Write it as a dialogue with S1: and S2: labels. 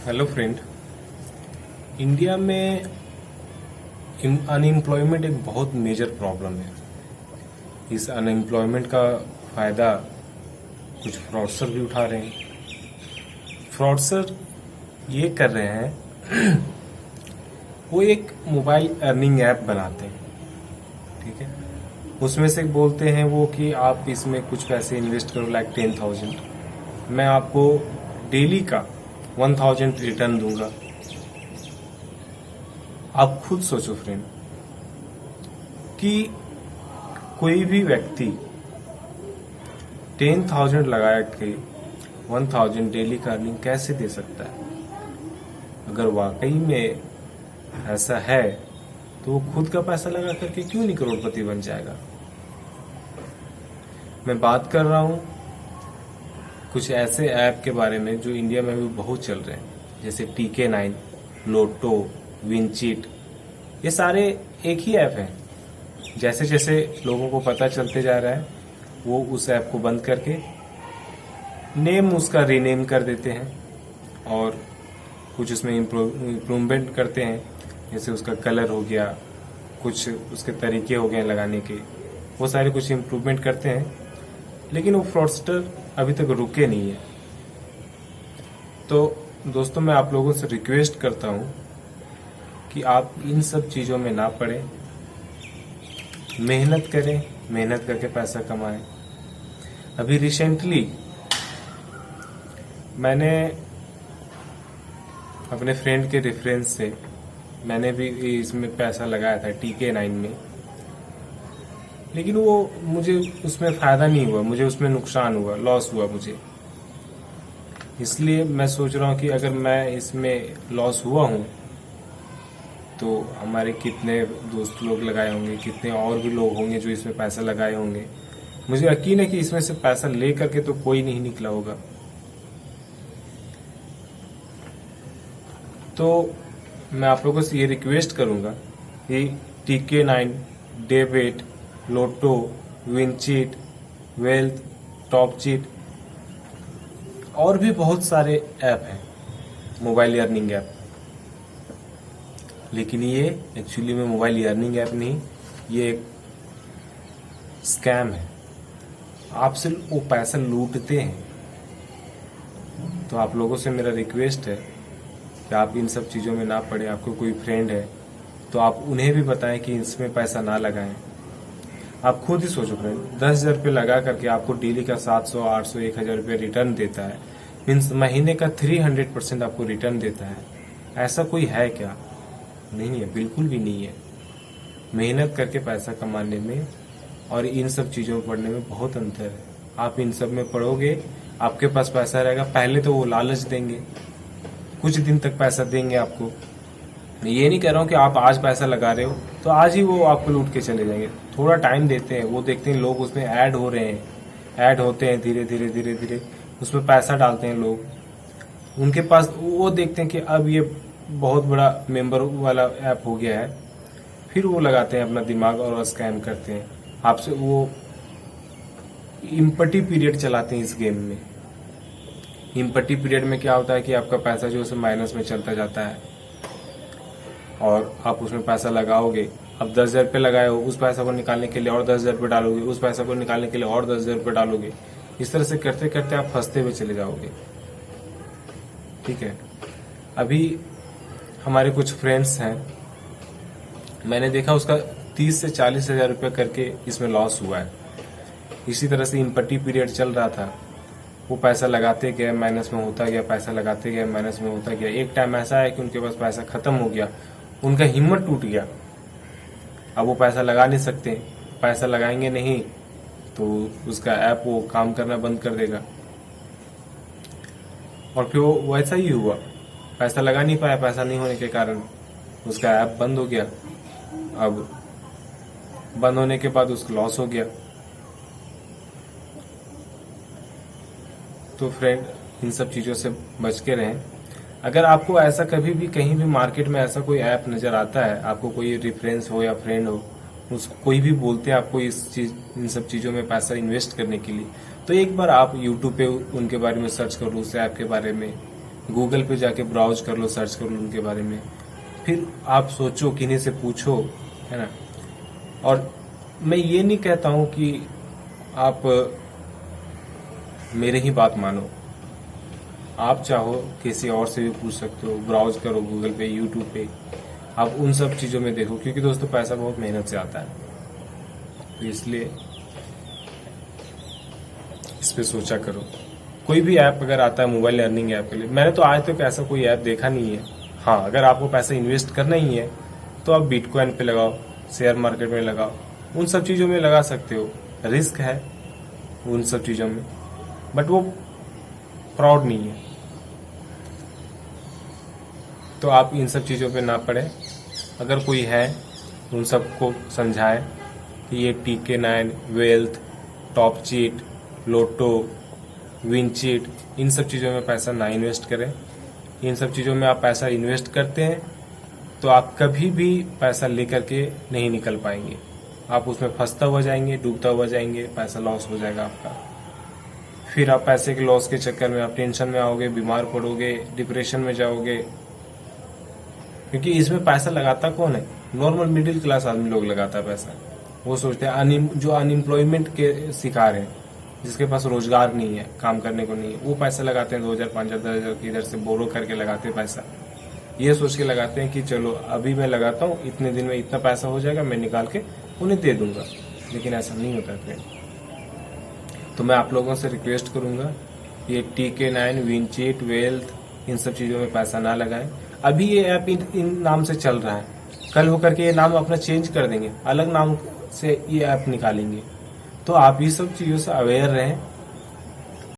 S1: Hello friend. India में unemployment एक बहुत मेजर प्रॉब्लम है। इस अनएम्प्लॉयमेंट का फायदा कुछ फ्रॉडस्टर भी उठा रहे हैं। फ्रॉडस्टर ये कर रहे हैं वो एक मोबाइल अर्निंग ऐप बनाते हैं, ठीक है। उसमें से बोलते हैं वो कि आप इसमें कुछ पैसे इन्वेस्ट करो, लाइक 10,000, मैं आपको डेली का 1,000 रिटर्न दूंगा। आप खुद सोचो फ्रेंड कि कोई भी व्यक्ति 10,000 लगा के 1,000 डेली का अर्निंग कैसे दे सकता है? अगर वाकई में ऐसा है तो वो खुद का पैसा लगा करके क्यों नहीं करोड़पति बन जाएगा? मैं बात कर रहा हूं कुछ ऐसे ऐप के बारे में जो इंडिया में भी बहुत चल रहे हैं, जैसे TK9, लोटो, विनचीट। ये सारे एक ही ऐप हैं। जैसे जैसे लोगों को पता चलते जा रहा है वो उस ऐप को बंद करके नेम उसका रीनेम कर देते हैं और कुछ उसमें इम्प्रूवमेंट करते हैं, जैसे उसका कलर हो गया, कुछ उसके तरीके हो गए लगाने के, वो सारे कुछ इम्प्रूवमेंट करते हैं। लेकिन वो फ्रॉडस्टर अभी तक रुके नहीं है। तो दोस्तों, मैं आप लोगों से रिक्वेस्ट करता हूं कि आप इन सब चीजों में ना पड़े, मेहनत करें, मेहनत करके पैसा कमाएं। अभी रिसेंटली मैंने अपने फ्रेंड के रेफरेंस से मैंने भी इसमें पैसा लगाया था TK9 में, लेकिन वो मुझे उसमें फायदा नहीं हुआ, मुझे उसमें नुकसान हुआ, लॉस हुआ मुझे। इसलिए मैं सोच रहा हूँ कि अगर मैं इसमें लॉस हुआ हूँ तो हमारे कितने दोस्त लोग लगाए होंगे, कितने और भी लोग होंगे जो इसमें पैसा लगाए होंगे। मुझे यकीन है कि इसमें से पैसा ले करके तो कोई नहीं निकला होगा। तो मैं आप लोगों से ये रिक्वेस्ट करूंगा कि TK9, डेबिट, लोटो, विनचीट, वेल्थ, टॉपचीट और भी बहुत सारे ऐप हैं, मोबाइल अर्निंग ऐप। लेकिन ये एक्चुअली में मोबाइल अर्निंग ऐप नहीं, ये एक स्कैम है। आपसे वो पैसा लूटते हैं। तो आप लोगों से मेरा रिक्वेस्ट है कि आप इन सब चीजों में ना पड़े। आपको कोई फ्रेंड है तो आप उन्हें भी बताएं कि इसमें पैसा ना लगाएं। आप खुद ही सोचो फ्रेंड, 10,000 रुपये लगा करके आपको डेली का 700, 800, 1,000 रुपये रिटर्न देता है, मीन्स महीने का 300% आपको रिटर्न देता है। ऐसा कोई है क्या? नहीं है, बिल्कुल भी नहीं है। मेहनत करके पैसा कमाने में और इन सब चीजों में पढ़ने में बहुत अंतर है। आप इन सब में पढ़ोगे, आपके पास पैसा रहेगा, पहले तो वो लालच देंगे, कुछ दिन तक पैसा देंगे आपको। मैं ये नहीं कह रहा हूँ कि आप आज पैसा लगा रहे हो तो आज ही वो आपको लूट के चले जाएंगे। थोड़ा टाइम देते हैं, वो देखते हैं लोग उसमें ऐड हो रहे हैं, ऐड होते हैं, धीरे धीरे धीरे धीरे उसमें पैसा डालते हैं लोग। उनके पास वो देखते हैं कि अब ये बहुत बड़ा मेंबर वाला ऐप हो गया है, फिर वो लगाते हैं अपना दिमाग और स्कैम करते हैं आपसे। वो इम्पटी पीरियड चलाते हैं इस गेम में। इम्पटी पीरियड में क्या होता है कि आपका पैसा जो है माइनस में चलता जाता है और आप उसमें पैसा लगाओगे। अब 10,000 रुपये लगाए हो, उस पैसा को निकालने के लिए और 10,000 रुपये डालोगे, उस पैसा को निकालने के लिए और 10,000 रुपये डालोगे। इस तरह से करते करते आप फंसते हुए चले जाओगे, ठीक है। अभी हमारे कुछ फ्रेंड्स हैं, मैंने देखा उसका 30 से 40,000 रुपये करके इसमें लॉस हुआ है। इसी तरह से इम्पटी पीरियड चल रहा था, वो पैसा लगाते गए, माइनस में होता गया, पैसा लगाते गए, माइनस में होता गया। एक टाइम ऐसा है कि उनके पास पैसा खत्म हो गया, उनका हिम्मत टूट गया। अब वो पैसा लगा नहीं सकते, पैसा लगाएंगे नहीं तो उसका ऐप वो काम करना बंद कर देगा। और फिर वो वैसा ही हुआ, पैसा लगा नहीं पाया, पैसा नहीं होने के कारण उसका ऐप बंद हो गया। अब बंद होने के बाद उसका लॉस हो गया। तो फ्रेंड, इन सब चीजों से बच के रहें। अगर आपको ऐसा कभी भी कहीं भी मार्केट में ऐसा कोई ऐप नजर आता है, आपको कोई रेफरेंस हो या फ्रेंड हो, कोई भी बोलते हैं आपको इन सब चीजों में पैसा इन्वेस्ट करने के लिए, तो एक बार आप यूट्यूब पे उनके बारे में सर्च कर लो, उस ऐप के बारे में, गूगल पे जाके ब्राउज कर लो, सर्च कर लो उनके बारे में, फिर आप सोचो, किन्हीं से पूछो, है ना। और मैं ये नहीं कहता हूं कि आप मेरे ही बात मानो, आप चाहो किसी और से भी पूछ सकते हो, ब्राउज करो गूगल पे, यूट्यूब पे, आप उन सब चीज़ों में देखो, क्योंकि दोस्तों पैसा बहुत मेहनत से आता है, तो इसलिए इस पे सोचा करो। कोई भी ऐप अगर आता है मोबाइल अर्निंग ऐप के लिए, मैंने तो आज तक ऐसा कोई ऐप देखा नहीं है। हाँ, अगर आपको पैसा इन्वेस्ट करना ही है तो आप बिटकॉइन पे लगाओ, शेयर मार्केट में लगाओ, उन सब चीज़ों में लगा सकते हो, रिस्क है उन सब चीज़ों में, बट वो प्राउड नहीं है। तो आप इन सब चीज़ों पे ना पड़े। अगर कोई है उन सबको समझाएं कि ये TK9, वेल्थ, टॉप चीट, लोटो, विन चीट, इन सब चीज़ों में पैसा ना इन्वेस्ट करें। इन सब चीज़ों में आप पैसा इन्वेस्ट करते हैं तो आप कभी भी पैसा लेकर के नहीं निकल पाएंगे। आप उसमें फंसता हुआ जाएंगे, डूबता हुआ जाएंगे, पैसा लॉस हो जाएगा आपका। फिर आप पैसे के लॉस के चक्कर में आप टेंशन में आओगे, बीमार पड़ोगे, डिप्रेशन में जाओगे, क्योंकि इसमें पैसा लगाता कौन है? नॉर्मल मिडिल क्लास आदमी लोग लगाता है पैसा। वो सोचते हैं जो अनएम्प्लॉयमेंट के शिकार हैं, जिसके पास रोजगार नहीं है, काम करने को नहीं है, वो पैसा लगाते हैं 2000, 5000, 10,000 इधर से बोरो करके लगाते हैं पैसा। ये सोच के लगाते हैं कि चलो अभी मैं लगाता हूँ, इतने दिन में इतना पैसा हो जाएगा, मैं निकाल के उन्हें दे दूंगा, लेकिन ऐसा नहीं होता फ्रेंड। तो मैं आप लोगों से रिक्वेस्ट करूंगा, ये TK9, विनचीट, वेल्थ, इन सब चीज़ों में पैसा ना लगाएं। अभी ये ऐप इन नाम से चल रहा है, कल होकर के ये नाम अपना चेंज कर देंगे, अलग नाम से ये ऐप निकालेंगे। तो आप ये सब चीज़ों से अवेयर रहें।